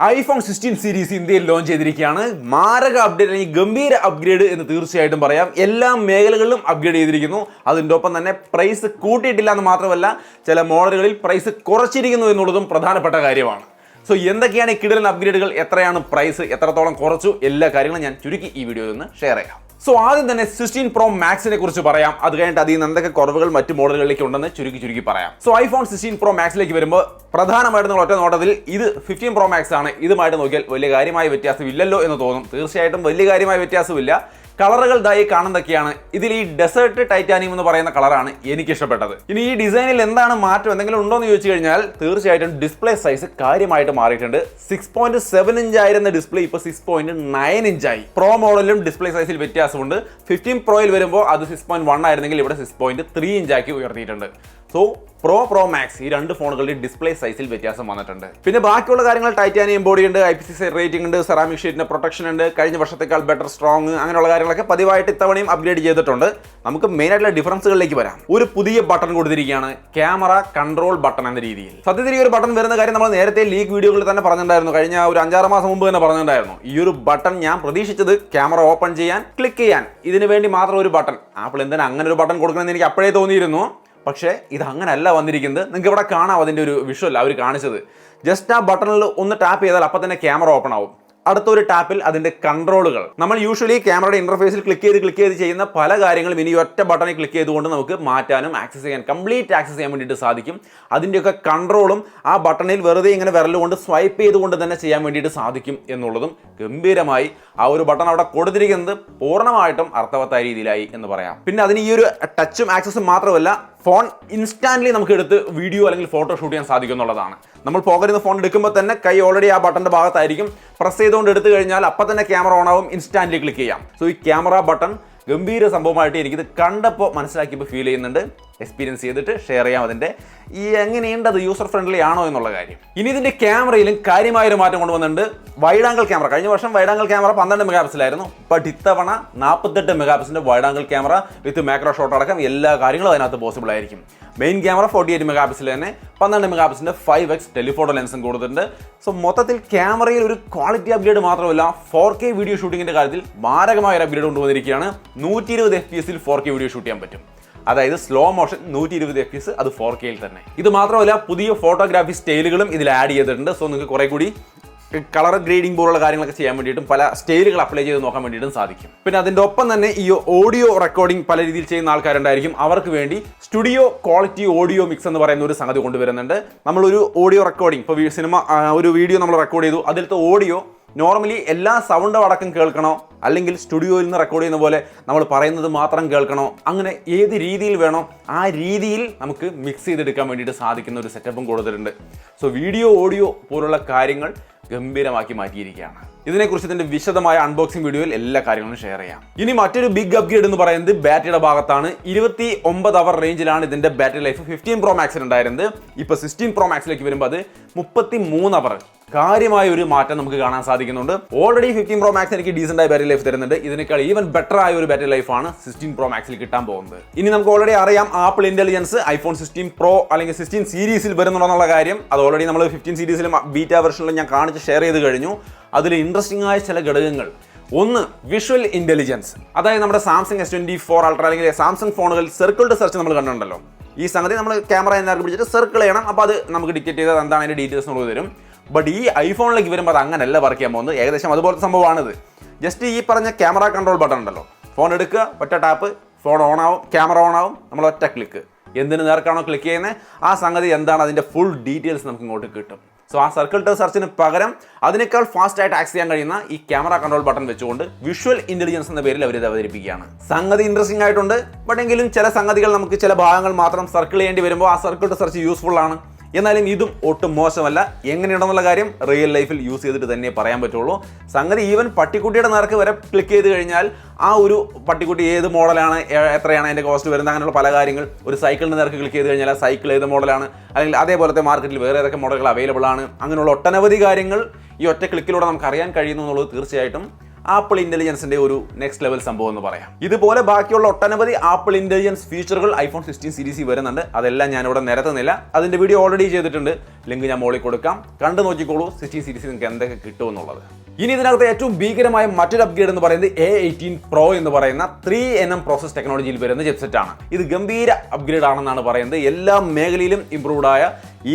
iPhone 16 series ഇന്ത്യയിൽ launch ചെയ്തിരിക്കുകയാണ്. മാരക അപ്ഡേറ്റ് അല്ലെങ്കിൽ ഗംഭീര അപ്ഗ്രേഡ് എന്ന് തീർച്ചയായിട്ടും പറയാം. എല്ലാ മേഖലകളിലും അപ്ഗ്രേഡ് ചെയ്തിരിക്കുന്നു. അതിൻ്റെ ഒപ്പം തന്നെ പ്രൈസ് കൂട്ടിയിട്ടില്ല എന്ന് മാത്രമല്ല, ചില മോഡലുകളിൽ പ്രൈസ് കുറച്ചിരിക്കുന്നു എന്നുള്ളതും പ്രധാനപ്പെട്ട കാര്യമാണ്. സോ എന്തൊക്കെയാണ് ഈ കിടിലൻ അപ്ഗ്രേഡുകൾ, എത്രയാണ് പ്രൈസ്, എത്രത്തോളം കുറച്ചു, എല്ലാ കാര്യങ്ങളും ഞാൻ ചുരുക്കി ഈ വീഡിയോയിൽ നിന്ന് ഷെയർ ചെയ്യാം. സോ ആദ്യം തന്നെ 16 Pro Maxനെ കുറിച്ച് പറയാം. അത് കഴിഞ്ഞിട്ട് അതിൽ നിന്ന് എന്തൊക്കെ കുറവുകൾ മറ്റു മോഡലുകളിലേക്ക് ഉണ്ടെന്ന് ചുരുക്കി പറയാം. സോ iPhone 16 Pro Maxലേക്ക് വരുമ്പോൾ പ്രധാനമായിട്ടും ഒറ്റ നോട്ടത്തിൽ ഇത് 15 Pro Max ആണ്. ഇതുമായിട്ട് നോക്കിയാൽ വലിയ കാര്യമായ വ്യത്യാസമില്ലല്ലോ എന്ന് തോന്നും. തീർച്ചയായിട്ടും വലിയ കാര്യമായ വ്യത്യാസമില്ല. കളറുകൾ ദായി കാണുന്നതൊക്കെയാണ്. ഇതിൽ ഈ ഡെസേർട്ട് ടൈറ്റാനിയം എന്ന് പറയുന്ന കളറാണ് എനിക്ക് ഇഷ്ടപ്പെട്ടത്. ഇനി ഈ ഡിസൈനിൽ എന്താണ് മാറ്റം, എന്തെങ്കിലും ഉണ്ടോ എന്ന് ചോദിച്ചു കഴിഞ്ഞാൽ തീർച്ചയായിട്ടും ഡിസ്പ്ലേ സൈസ് കാര്യമായിട്ട് മാറിയിട്ടുണ്ട്. 6.7 ഇഞ്ച് ആയിരുന്ന ഡിസ്പ്ലേ ഇപ്പോൾ 6.9 ഇഞ്ചായി. പ്രോ മോഡലിലും ഡിസ്പ്ലേ സൈസിൽ വ്യത്യാസമുണ്ട്. 15 Proയിൽ വരുമ്പോൾ അത് 6.1 ആയിരുന്നെങ്കിൽ ഇവിടെ 6.3 ഇഞ്ചാക്കി ഉയർത്തിയിട്ടുണ്ട്. സോ പ്രോ മാക്സ് ഈ രണ്ട് ഫോണുകളുടെ ഡിസ്പ്ലേ സൈസിൽ വ്യത്യാസം വന്നിട്ടുണ്ട്. പിന്നെ ബാക്കിയുള്ള കാര്യങ്ങൾ ടൈറ്റാനിയം ബോഡി ഉണ്ട്, IPCC റേറ്റിംഗ് ഉണ്ട്, സെറാമിക് ഷീറ്റിന്റെ പ്രൊട്ടക്ഷൻ ഉണ്ട്, കഴിഞ്ഞ വർഷത്തേക്കാൾ ബെറ്റർ സ്ട്രോങ്, അങ്ങനെയുള്ള കാര്യങ്ങളൊക്കെ പതിവായിട്ട് ഇത്തവണയും അപ്ഗ്രേഡ് ചെയ്തിട്ടുണ്ട്. നമുക്ക് മെയിൻ ആയിട്ടുള്ള ഡിഫറൻസുകളിലേക്ക് വരാം. ഒരു പുതിയ ബട്ടൺ കൊടുത്തിരിക്കുകയാണ്, ക്യാമറ കൺട്രോൾ ബട്ടൺ എന്ന രീതിയിൽ. സത്യത്തിൽ ഈ ഒരു ബട്ടൺ വരുന്ന കാര്യം നമ്മൾ നേരത്തെ ലീക്ക് വീഡിയോകളിൽ തന്നെ പറഞ്ഞിട്ടുണ്ടായിരുന്നു. കഴിഞ്ഞ ഒരു 5-6 മാസം മുമ്പ് തന്നെ പറഞ്ഞിട്ടുണ്ടായിരുന്നു. ഈ ഒരു ബട്ടൺ ഞാൻ പ്രതീക്ഷിച്ചത് ക്യാമറ ഓപ്പൺ ചെയ്യാൻ, ക്ലിക്ക് ചെയ്യാൻ, ഇതിനു വേണ്ടി മാത്രം ഒരു ബട്ടൺ. ആപ്പിൾ എന്തിനാ അങ്ങനെ ഒരു ബട്ടൺ കൊടുക്കണമെന്ന് എനിക്ക് അപ്പോഴേ തോന്നിയിരുന്നു. പക്ഷേ ഇത് അങ്ങനെയല്ല വന്നിരിക്കുന്നത്. നിങ്ങൾക്ക് ഇവിടെ കാണാം അതിൻ്റെ ഒരു വിഷ്വൽ അവർ കാണിച്ചത്. ജസ്റ്റ് ആ ബട്ടണിൽ ഒന്ന് ടാപ്പ് ചെയ്താൽ അപ്പം തന്നെ ക്യാമറ ഓപ്പൺ ആവും. അടുത്തൊരു ടാപ്പിൽ അതിന്റെ കൺട്രോളുകൾ. നമ്മൾ യൂഷ്വലി ക്യാമറയുടെ ഇന്റർഫേസിൽ ക്ലിക്ക് ചെയ്ത് ചെയ്യുന്ന പല കാര്യങ്ങളും ഇനി ഒറ്റ ബട്ടണിൽ ക്ലിക്ക് ചെയ്തുകൊണ്ട് നമുക്ക് മാറ്റാനും ആക്സസ് ചെയ്യാൻ, കംപ്ലീറ്റ് ആക്സസ് ചെയ്യാൻ വേണ്ടിയിട്ട് സാധിക്കും. അതിൻ്റെയൊക്കെ കൺട്രോളും ആ ബട്ടണിൽ വെറുതെ ഇങ്ങനെ വിരലുകൊണ്ട് സ്വൈപ്പ് ചെയ്തുകൊണ്ട് തന്നെ ചെയ്യാൻ വേണ്ടിയിട്ട് സാധിക്കും എന്നുള്ളതും ഗംഭീരമായി ആ ഒരു ബട്ടൺ അവിടെ കൊടുത്തിരിക്കുന്നത് പൂർണ്ണമായിട്ടും അർത്ഥവത്തായ രീതിയിലായി എന്ന് പറയാം. പിന്നെ അതിന് ഈ ഒരു ടച്ചും ആക്സസും മാത്രമല്ല, ഫോൺ ഇൻസ്റ്റാന്റ്ലി നമുക്ക് എടുത്ത് വീഡിയോ അല്ലെങ്കിൽ ഫോട്ടോ ഷൂട്ട് ചെയ്യാൻ സാധിക്കും എന്നുള്ളതാണ്. നമ്മൾ പോകരുന്ന ഫോൺ എടുക്കുമ്പോൾ തന്നെ കൈ ഓൾറെഡി ആ ബട്ടന്റെ ഭാഗത്തായിരിക്കും. പ്രസ് ചെയ്തുകൊണ്ട് എടുത്തു കഴിഞ്ഞാൽ അപ്പം തന്നെ ക്യാമറ ഓൺ ആവും, ഇൻസ്റ്റാന്റ്ലി ക്ലിക്ക് ചെയ്യാം. സോ ഈ ക്യാമറ ബട്ടൺ ഗംഭീര സംഭവമായിട്ട് എനിക്കിത് കണ്ടപ്പോൾ മനസ്സിലാക്കിയപ്പോൾ ഫീൽ ചെയ്യുന്നുണ്ട്. എക്സ്പീരിയൻസ് ചെയ്തിട്ട് ഷെയർ ചെയ്യാം അതിൻ്റെ ഈ എങ്ങനെയുണ്ട്, അത് യൂസർ ഫ്രണ്ട്ലി ആണോ എന്നുള്ള കാര്യം. ഇനി ഇതിൻ്റെ ക്യാമറയിലും കാര്യമായൊരു മാറ്റം കൊണ്ടുവന്നിട്ടുണ്ട്. വൈഡ് ആംഗിൾ ക്യാമറ, കഴിഞ്ഞ വർഷം വൈഡ് ആംഗിൾ ക്യാമറ 12 മെഗാപിക്സലായിരുന്നു. ബട്ട് ഇത്തവണ 48 മെഗാപിക്സലിൻ്റെ wide angle camera with macro shot അടക്കം എല്ലാ കാര്യങ്ങളും അതിനകത്ത് പോസിബിൾ ആയിരിക്കും. മെയിൻ ക്യാമറ 48 മെഗാപിക്സൽ തന്നെ 12 മെഗാപിക്സലിൻ്റെ 5x ടെലിഫോട്ടോ ലെൻസും കൊടുത്തിട്ടുണ്ട്. സോ മൊത്തത്തിൽ ക്യാമറയിൽ ഒരു ക്വാളിറ്റി അപ്ഗ്രേഡ് മാത്രമല്ല, 4K വീഡിയോ ഷൂട്ടിങ്ങിൻ്റെ കാര്യത്തിൽ മാരകമായ ഒരു അപ്ഗ്രേഡ് കൊണ്ടുവന്നിരിക്കുകയാണ്. 120 FPS 4K വീഡിയോ ഷൂട്ട് ചെയ്യാൻ പറ്റും. അതായത് സ്ലോ മോഷൻ 120 FPS, അത് 4Kയിൽ തന്നെ. ഇത് മാത്രമല്ല, പുതിയ ഫോട്ടോഗ്രാഫി സ്റ്റൈലുകളും ഇതിൽ ആഡ് ചെയ്തിട്ടുണ്ട്. സോ നിങ്ങൾക്ക് കുറെ കൂടി കളർ ഗ്രേഡിംഗ് പോലുള്ള കാര്യങ്ങളൊക്കെ ചെയ്യാൻ വേണ്ടിയിട്ടും പല സ്റ്റൈലുകൾ അപ്ലൈ ചെയ്ത് നോക്കാൻ വേണ്ടിയിട്ടും സാധിക്കും. പിന്നെ അതിൻ്റെ ഒപ്പം തന്നെ ഈ ഓഡിയോ റെക്കോർഡിംഗ് പല രീതിയിൽ ചെയ്യുന്ന ആൾക്കാരുണ്ടായിരിക്കും. അവർക്ക് വേണ്ടി സ്റ്റുഡിയോ ക്വാളിറ്റി ഓഡിയോ മിക്സ് എന്ന് പറയുന്ന ഒരു സംഗതി കൊണ്ടുവരുന്നുണ്ട്. നമ്മളൊരു ഓഡിയോ റെക്കോർഡിംഗ്, ഇപ്പോൾ സിനിമ ഒരു വീഡിയോ നമ്മൾ റെക്കോർഡ് ചെയ്തു, അതിലത്തെ ഓഡിയോ നോർമലി എല്ലാ സൗണ്ടും അടക്കം കേൾക്കണോ, അല്ലെങ്കിൽ സ്റ്റുഡിയോയിൽ നിന്ന് റെക്കോർഡ് ചെയ്യുന്ന പോലെ നമ്മൾ പറയുന്നത് മാത്രം കേൾക്കണോ, അങ്ങനെ ഏത് രീതിയിൽ വേണോ ആ രീതിയിൽ നമുക്ക് മിക്സ് ചെയ്തെടുക്കാൻ വേണ്ടിയിട്ട് സാധിക്കുന്ന ഒരു സെറ്റപ്പും കൊടുത്തിട്ടുണ്ട്. സോ വീഡിയോ ഓഡിയോ പോലുള്ള കാര്യങ്ങൾ ഗംഭീരമാക്കി മാറ്റിയിരിക്കുകയാണ്. ഇതിനെക്കുറിച്ച് ഇതിന്റെ വിശദമായ അൺബോക്സിംഗ് വീഡിയോയിൽ എല്ലാ കാര്യങ്ങളും ഷെയർ ചെയ്യാം. ഇനി മറ്റൊരു ബിഗ് അപ്ഗ്രേഡ് എന്ന് പറയുന്നത് ബാറ്ററിയുടെ ഭാഗത്താണ്. 29 അവർ റേഞ്ചിലാണ് ഇതിന്റെ ബാറ്ററി ലൈഫ് 15 Pro Maxൽ ഉണ്ടായിരുന്നത്. ഇപ്പോൾ 16 Pro Maxലേക്ക് വരുമ്പോൾ അത് 33 അവർ. കാര്യമായ ഒരു മാറ്റം നമുക്ക് കാണാൻ സാധിക്കുന്നുണ്ട്. ഓൾറെഡി 15 Pro Max എനിക്ക് ഡീസന്റ് ആയ ബാറ്ററി ലൈഫ് തരുന്നുണ്ട്. ഇതിനേക്കാൾ ഈവൻ ബെറ്റർ ആയ ഒരു ബാറ്ററി ലൈഫാണ് 16 Pro Maxൽ കിട്ടാൻ പോകുന്നത്. ഇനി നമുക്ക് ഓൾറെഡി അറിയാം ആപ്പിൾ ഇന്റലിജൻസ് iPhone 16 Pro അല്ലെങ്കിൽ 16 സീരീസിൽ വരുന്നുണ്ടെന്നുള്ള കാര്യം. അത് ഓൾറെഡി നമ്മൾ 15 സീരീസിലും ബീറ്റ വെർഷനിലും ഞാൻ കാണിച്ച് ഷെയർ ചെയ്ത് കഴിഞ്ഞു. അതിൽ ഇൻട്രസ്റ്റിംഗ് ആയ ചില ഘടകങ്ങൾ, ഒന്ന് വിഷ്വൽ ഇന്റലിജൻസ്. അതായത് നമ്മുടെ സാംസങ് S24 Ultra അല്ലെങ്കിൽ സാംസങ് ഫോണുകളിൽ സർക്കിൾഡ് സെർച്ച് നമ്മൾ കണ്ടിട്ടുണ്ടല്ലോ. ഈ സംഗതി നമ്മൾ ക്യാമറ എന്നൊക്കെ പിടിച്ചിട്ട് സർക്കിൾ ചെയ്യണം. അപ്പോൾ അത് നമുക്ക് ഡിറ്റക്ട് ചെയ്താൽ എന്താണ് അതിൻ്റെ ഡീറ്റെയിൽസ് എന്നുള്ളത് തരും. ബട്ട് ഈ ഐഫോണിലേക്ക് വരുമ്പോൾ അത് അങ്ങനെയല്ല വർക്ക് ചെയ്യാൻ പോകുന്നത്. ഏകദേശം അതുപോലത്തെ സംഭവമാണിത്. ജസ്റ്റ് ഈ പറഞ്ഞ ക്യാമറ കൺട്രോൾ ബട്ടൺ ഉണ്ടല്ലോ, ഫോൺ എടുക്കുക, ഒറ്റ ടാപ്പ്, ഫോൺ ഓൺ ആവും, ക്യാമറ ഓൺ ആവും, നമ്മൾ ഒറ്റ ക്ലിക്ക്. എന്തിന് നേർക്കാണോ ക്ലിക്ക് ചെയ്യുന്നത് ആ സംഗതി എന്താണ് അതിൻ്റെ ഫുൾ ഡീറ്റെയിൽസ് നമുക്ക് ഇങ്ങോട്ട് കിട്ടും. സോ ആ സർക്കിൾ ടച്ച് സെർച്ചിന് പകരം അതിനേക്കാൾ ഫാസ്റ്റ് ആയിട്ട് ആക്സസ് ചെയ്യാൻ കഴിയുന്ന ഈ ക്യാമറ കൺട്രോൾ ബട്ടൺ വെച്ചുകൊണ്ട് വിഷ്വൽ ഇന്റലിജൻസ് എന്ന പേരിൽ അവർ ഇത് അവതരിപ്പിക്കുകയാണ്. സംഗതി ഇൻട്രസ്റ്റിംഗ് ആയിട്ടുണ്ട്. ബട്ട് എങ്കിലും ചില സംഗതികൾ നമുക്ക് ചില ഭാഗങ്ങൾ മാത്രം സർക്കിൾ ചെയ്യേണ്ടി വരുമ്പോൾ ആ സർക്കിൾ ടച്ച് സെർച്ച് യൂസ്ഫുൾ ആണ്. എന്നാലും ഇതും ഒട്ടും മോശമല്ല. എങ്ങനെയുണ്ടെന്നുള്ള കാര്യം റിയൽ ലൈഫിൽ യൂസ് ചെയ്തിട്ട് തന്നെ പറയാൻ പറ്റുള്ളൂ. സംഗതി ഈവൻ പട്ടിക്കുട്ടിയുടെ നേർക്ക് വരെ ക്ലിക്ക് ചെയ്ത് കഴിഞ്ഞാൽ ആ ഒരു പട്ടിക്കുട്ടി ഏത് മോഡലാണ്, എത്രയാണ് അതിൻ്റെ കോസ്റ്റ് വരുന്നത്, അങ്ങനെയുള്ള പല കാര്യങ്ങൾ. ഒരു സൈക്കിളിൻ്റെ നേർക്ക് ക്ലിക്ക് ചെയ്ത് കഴിഞ്ഞാൽ ആ സൈക്കിൾ ഏത് മോഡലാണ്, അല്ലെങ്കിൽ അതേപോലത്തെ മാർക്കറ്റിൽ വേറെ ഏതൊക്കെ മോഡലുകൾ അവൈലബിൾ ആണ്, അങ്ങനെയുള്ള ഒട്ടനവധി കാര്യങ്ങൾ ഈ ഒറ്റ ക്ലിക്കിലൂടെ നമുക്ക് അറിയാൻ കഴിയുന്നു എന്നുള്ളത് തീർച്ചയായിട്ടും ആപ്പിൾ ഇന്റലിജൻസിന്റെ ഒരു നെക്സ്റ്റ് ലെവൽ സംഭവം എന്ന് പറയാം. ഇതുപോലെ ബാക്കിയുള്ള ഒട്ടനവധി ആപ്പിൾ ഇന്റലിജൻസ് ഫീച്ചറുകൾ ഐഫോൺ 16 സീരീസിൽ വരുന്നുണ്ട്. അതെല്ലാം ഞാൻ ഇവിടെ നിരത്തുന്നില്ല. അതിന്റെ വീഡിയോ ഓൾറെഡി ചെയ്തിട്ടുണ്ട്. ലിങ്ക് ഞാൻ മുകളിൽ കൊടുക്കാം. കണ്ടു നോക്കിക്കോളൂ 16 സീരീസിൽ നിങ്ങൾക്ക് എന്തൊക്കെ കിട്ടുമെന്നുള്ളത്. ഇനി ഇതിനകത്ത് ഏറ്റവും ഭീകരമായ മറ്റൊരു അപ്ഗ്രേഡ് എന്ന് പറയുന്നത് A18 Pro എന്ന് പറയുന്ന 3nm പ്രോസസ് ടെക്നോളജിയിൽ വരുന്ന ചിപ്സെറ്റ് ആണ്. ഇത് ഗംഭീര അപ്ഗ്രേഡ് ആണെന്നാണ് പറയുന്നത്. എല്ലാ മേഖലയിലും ഇംപ്രൂവ്ഡ് ആയ,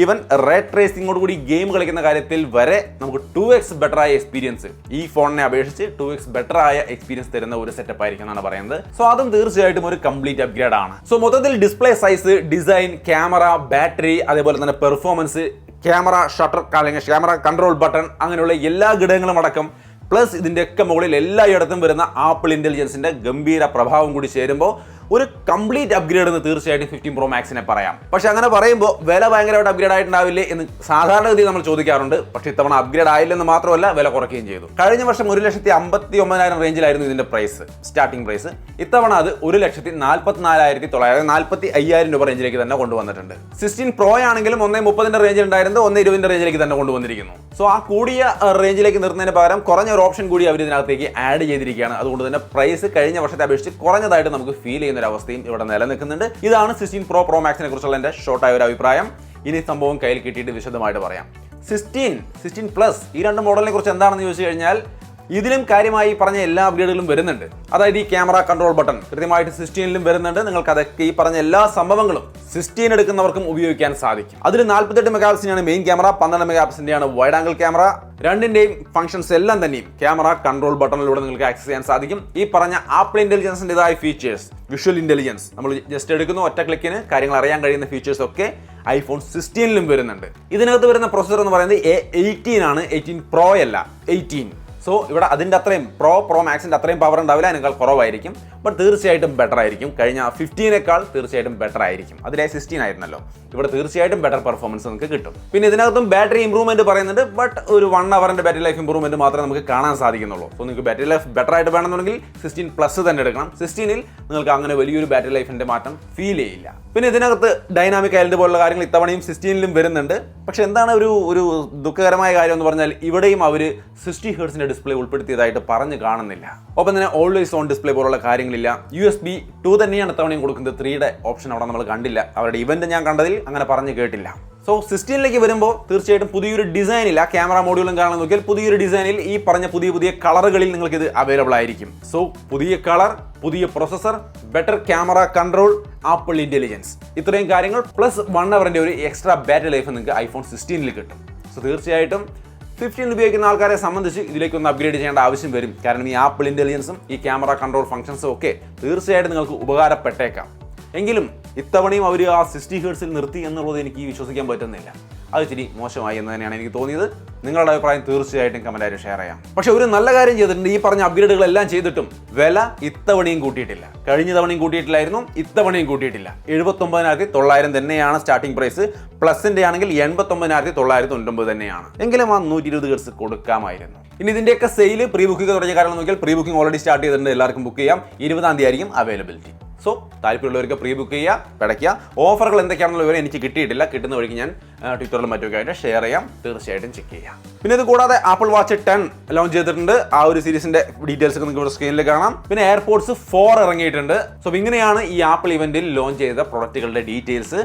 ഈവൻ റേ ട്രേസിംഗോട് കൂടി ഗെയിം കളിക്കുന്ന കാര്യത്തിൽ വരെ നമുക്ക് 2x ബെറ്റർ ആയ എക്സ്പീരിയൻസ് ഈ ഫോണിനെ അപേക്ഷിച്ച് 2x ബെറ്റർ ആയ എക്സ്പീരിയൻസ് തരുന്ന ഒരു സെറ്റപ്പ് ആയിരിക്കും എന്നാണ് പറയുന്നത്. സോ അതും തീർച്ചയായിട്ടും ഒരു കംപ്ലീറ്റ് അപ്ഗ്രേഡ് ആണ്. സോ മൊത്തത്തിൽ display size, design, camera, battery, അതേപോലെ തന്നെ പെർഫോമൻസ്, ക്യാമറ ഷട്ടർ അല്ലെങ്കിൽ ക്യാമറ കൺട്രോൾ ബട്ടൺ, അങ്ങനെയുള്ള എല്ലാ ഘടകങ്ങളും അടക്കം പ്ലസ് ഇതിൻ്റെയൊക്കെ മുകളിൽ എല്ലായിടത്തും വരുന്ന ആപ്പിൾ ഇന്റലിജൻസിന്റെ ഗംഭീര പ്രഭാവം കൂടി ചേരുമ്പോൾ ഒരു കംപ്ലീറ്റ് അപ്ഗ്രേഡ് എന്ന് തീർച്ചയായിട്ടും 15 Pro Maxനെ പറയാം. പക്ഷെ അങ്ങനെ പറയുമ്പോൾ വില ഭയങ്കരമായിട്ട് അപ്ഗ്രേഡ് ആയിട്ടുണ്ടാവില്ലേ എന്ന് സാധാരണഗതിയിൽ നമ്മൾ ചോദിക്കാറുണ്ട്. പക്ഷേ ഇത്തവണ അപ്ഗ്രേഡ് ആയില്ലെന്ന് മാത്രമല്ല, വില കുറയ്ക്കുകയും ചെയ്തു. കഴിഞ്ഞ വർഷം 1,59,000 റേഞ്ചിലായിരുന്നു ഇതിന്റെ പ്രൈസ്, സ്റ്റാർട്ടിംഗ് പ്രൈസ്. ഇത്തവണ അത് 1,44,900 45,000 രൂപ റേഞ്ചിലേക്ക് തന്നെ കൊണ്ടുവന്നിട്ടുണ്ട്. 16 Pro ആണെങ്കിലും 1,30 റേഞ്ചിൽ ഉണ്ടായിരുന്നത് 1,20 റേഞ്ചിലേക്ക് തന്നെ കൊണ്ടുവന്നിരിക്കുന്നു. സോ ആ കൂടിയ റേഞ്ചിലേക്ക് നിർത്തുന്നതിന് പകരം കുറഞ്ഞ ഒരു ഓപ്ഷൻ കൂടി അവർ ഇതിനകത്തേക്ക് ആഡ് ചെയ്തിരിക്കുകയാണ്. അതുകൊണ്ട് തന്നെ പ്രൈസ് കഴിഞ്ഞ വർഷത്തെ അപേക്ഷിച്ച് കുറഞ്ഞതായിട്ട് നമുക്ക് ഫീൽ ചെയ്യുന്ന ഒരു അവസ്ഥയും ഇവിടെ നിലനിൽക്കുന്നുണ്ട്. ഇതാണ് 16 Pro Maxനെ കുറിച്ചുള്ള എൻ്റെ ഷോർട്ടായ ഒരു അഭിപ്രായം. ഇനി സംഭവം കയ്യിൽ കിട്ടിയിട്ട് വിശദമായിട്ട് പറയാം. 16 പ്ലസ് ഈ രണ്ട് മോഡലിനെ കുറിച്ച് എന്താണെന്ന് ചോദിച്ചു കഴിഞ്ഞാൽ, ഇതിലും കാര്യമായി പറഞ്ഞ എല്ലാ അപ്ഗ്രേഡുകളും വരുന്നുണ്ട്. അതായത് ഈ ക്യാമറ കൺട്രോൾ ബട്ടൺ കൃത്യമായിട്ട് 16ലും വരുന്നുണ്ട്. നിങ്ങൾക്ക് അതൊക്കെ ഈ പറഞ്ഞ എല്ലാ സംഭവങ്ങളും 16 എടുക്കുന്നവർക്കും ഉപയോഗിക്കാൻ സാധിക്കും. അതിൽ 48 മെഗാപിക്സലിനാണ് മെയിൻ ക്യാമറ, 12 മെഗാപിക്സലിന്റെയാണ് വൈഡ് ആംഗിൾ ക്യാമറ. രണ്ടിന്റെയും ഫംഗ്ഷൻസ് എല്ലാം തന്നെയും ക്യാമറ കൺട്രോൾ ബട്ടണിലൂടെ നിങ്ങൾക്ക് ആക്സസ് ചെയ്യാൻ സാധിക്കും. ഈ പറഞ്ഞ ആപ്പിൾ ഇന്റലിജൻസിൻ്റെതായ ഫീച്ചേഴ്സ്, വിഷ്വൽ ഇന്റലിജൻസ്, നമ്മൾ ജസ്റ്റ് എടുക്കുന്നു, ഒറ്റ ക്ലിക്കിന് കാര്യങ്ങൾ അറിയാൻ കഴിയുന്ന ഫീച്ചേഴ്സ് ഒക്കെ ഐഫോൺ 16ലും വരുന്നുണ്ട്. ഇതിനകത്ത് വരുന്ന പ്രൊസസർ എന്ന് പറയുന്നത് A18 ആണ്, 18 Pro അല്ല, 18. സോ ഇവിടെ അതിൻ്റെ അത്രയും പ്രോ മാക്സിൻ്റെ അത്രയും പവർ ഉണ്ടാവില്ല, അതിനേക്കാൾ കുറവായിരിക്കും. ബട്ട് തീർച്ചയായിട്ടും ബെറ്റർ ആയിരിക്കും. കഴിഞ്ഞ 15നേക്കാൾ തീർച്ചയായിട്ടും ബെറ്റർ ആയിരിക്കും. അതിലെ 16 ആയിരുന്നല്ലോ, ഇവിടെ തീർച്ചയായിട്ടും ബെറ്റർ പെർഫോമൻസ് നമുക്ക് കിട്ടും. പിന്നെ ഇതിനകത്തും ബാറ്ററി ഇംപ്രൂവ്മെന്റ് പറയുന്നുണ്ട്. ബട്ട് ഒരു 1 ഹവറിന്റെ ബാറ്ററി ലൈഫ് ഇംപ്രൂവ്മെന്റ് മാത്രമേ നമുക്ക് കാണാൻ സാധിക്കുന്നുള്ളൂ. സോ നിങ്ങൾക്ക് ബാറ്ററി ലൈഫ് ബെറ്റർ ആയിട്ട് വേണമെന്നുണ്ടെങ്കിൽ 16 പ്ലസ് തന്നെ എടുക്കണം. 16ൽ നിങ്ങൾക്ക് അങ്ങനെ വലിയൊരു ബാറ്ററി ലൈഫിന്റെ മാറ്റം ഫീൽ ചെയ്യില്ല. പിന്നെ ഇതിനകത്ത് ഡൈനാമിക് ഐലൻഡ് പോലുള്ള കാര്യങ്ങൾ ഇത്തവണയും 16ലും വരുന്നുണ്ട്. പക്ഷെ എന്താണ് ഒരു ദുഃഖകരമായ കാര്യം എന്ന് പറഞ്ഞാൽ, ഇവിടെയും അവർ 60 ഹെർട്സിന്റെ ഡിസ്പ്ലേ ഉൾപ്പെടുത്തിയതായിട്ട് പറഞ്ഞു കാണുന്നില്ല. ഒപ്പം തന്നെ ഓൾവേസ് ഓൺ ഡിസ്പ്ലേ പോലുള്ള കാര്യങ്ങളില്ല. USB 2 തന്നെയാണ് ഇത്തവണയും കൊടുക്കുന്നത്. 3യുടെ ഓപ്ഷൻ അവിടെ നമ്മൾ കണ്ടില്ല. അവരുടെ ഇവന്റ് ഞാൻ കണ്ടതിൽ അങ്ങനെ പറഞ്ഞു കേട്ടില്ല. സോ 16ലേക്ക് വരുമ്പോൾ തീർച്ചയായിട്ടും പുതിയൊരു ഡിസൈനിൽ, ആ ക്യാമറ മോഡ്യൂളും കാണാൻ നോക്കിയാൽ പുതിയൊരു ഡിസൈനിൽ ഈ പറഞ്ഞ പുതിയ കളറുകളിൽ നിങ്ങൾക്ക് ഇത് അവൈലബിൾ ആയിരിക്കും. സോ പുതിയ കളർ, പുതിയ processor, better camera control, apple intelligence, ഇത്രയും കാര്യങ്ങൾ പ്ലസ് 1 ഹവറിന്റെ ഒരു എക്സ്ട്രാ ബാറ്ററി ലൈഫ് നിങ്ങൾക്ക് ഐഫോൺ 16ൽ കിട്ടും. സോ തീർച്ചയായിട്ടും 15 ഉപയോഗിക്കുന്ന ആൾക്കാരെ സംബന്ധിച്ച് ഇതിലേക്കൊന്ന് അപ്ഗ്രേഡ് ചെയ്യേണ്ട ആവശ്യം വരും. കാരണം ഈ ആപ്പിൾ ഇന്റലിജൻസും ഈ ക്യാമറ കൺട്രോൾ ഫംഗ്ഷൻസും ഒക്കെ തീർച്ചയായിട്ടും നിങ്ങൾക്ക് ഉപകാരപ്പെട്ടേക്കാം. എങ്കിലും ഇത്തവണയും അവർ ആ 60 ഹെർട്സിൽ നിർത്തി എന്നുള്ളത് എനിക്ക് വിശ്വസിക്കാൻ പറ്റുന്നില്ല. അത് ഇച്ചിരി മോശമായി എന്ന് തന്നെയാണ് എനിക്ക് തോന്നിയത്. നിങ്ങളുടെ അഭിപ്രായം തീർച്ചയായിട്ടും കമന്റായിട്ട് ഷെയർ ചെയ്യാം. പക്ഷെ ഒരു നല്ല കാര്യം ചെയ്തിട്ടുണ്ട്. ഈ പറഞ്ഞ അപ്ഗ്രേഡുകളെല്ലാം ചെയ്തിട്ടും വില ഇത്തവണയും കൂട്ടിയിട്ടില്ല. കഴിഞ്ഞ തവണയും കൂട്ടിയിട്ടില്ലായിരുന്നു, ഇത്തവണയും കൂട്ടിയിട്ടില്ല. 79,900 തന്നെയാണ് സ്റ്റാർട്ടിംഗ് പ്രൈസ്. പ്ലസിന്റെ ആണെങ്കിൽ 89,999 തന്നെയാണ്. എങ്കിലും ആ 120 ഹെർട്സ് കൊടുക്കാമായിരുന്നു. ഇനി ഇതിന്റെയൊക്കെ സെയിൽ, പ്രീ ബുക്കിംഗ് തുടങ്ങിയ കാര്യങ്ങൾ നോക്കിയാൽ പ്രീ ബുക്കിംഗ് ഓൾറെഡി സ്റ്റാർട്ട് ചെയ്തിട്ടുണ്ട്. എല്ലാവർക്കും ബുക്ക് ചെയ്യാം. 20-ാം തീയതി ആയിരിക്കും അവൈലബിലിറ്റി. സോ താല്പര്യമുള്ളവർക്ക് പ്രീ ബുക്ക് ചെയ്യുക, പിടയ്ക്കുക. ഓഫറുകൾ എന്തൊക്കെയാണെന്നുള്ള വിവരം എനിക്ക് കിട്ടിയിട്ടില്ല. കിട്ടുന്ന വഴിക്ക് ഞാൻ ട്വിറ്ററിലും മറ്റൊക്കെ ആയിട്ട് ഷെയർ ചെയ്യാം. തീർച്ചയായിട്ടും ചെക്ക് ചെയ്യാം. പിന്നെ ഇത് കൂടാതെ ആപ്പിൾ വാച്ച് 10 ലോഞ്ച് ചെയ്തിട്ടുണ്ട്. ആ ഒരു സീരീസിന്റെ ഡീറ്റെയിൽസ് ഒക്കെ നിങ്ങൾക്ക് സ്ക്രീനിൽ കാണാം. പിന്നെ എയർപോർട്സ് 4 ഇറങ്ങിയിട്ടുണ്ട്. സോ ഇങ്ങനെയാണ് ഈ ആപ്പിൾ ഇവന്റിൽ ലോഞ്ച് ചെയ്ത പ്രൊഡക്റ്റുകളുടെ details.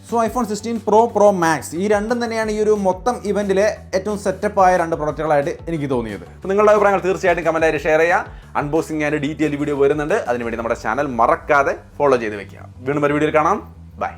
So iPhone 16 Pro Max ഈ രണ്ടും തന്നെയാണ് ഈ ഒരു മൊത്തം ഇവന്റിലെ ഏറ്റവും സെറ്റപ്പ് ആയ 2 പ്രൊഡക്റ്റുകളായിട്ട് എനിക്ക് തോന്നിയത്. നിങ്ങളുടെ അഭിപ്രായങ്ങൾ തീർച്ചയായിട്ടും കമന്റായിട്ട് ഷെയർ ചെയ്യുക. അൺബോക്സിംഗ് ആൻഡ് ഡീറ്റെയിൽ വീഡിയോ വരുന്നുണ്ട്. അതിനുവേണ്ടി നമ്മുടെ ചാനൽ മറക്കാതെ ഫോളോ ചെയ്ത് വെക്കുക. വീണ്ടും ഒരു വീഡിയോയിൽ കാണാം. ബൈ.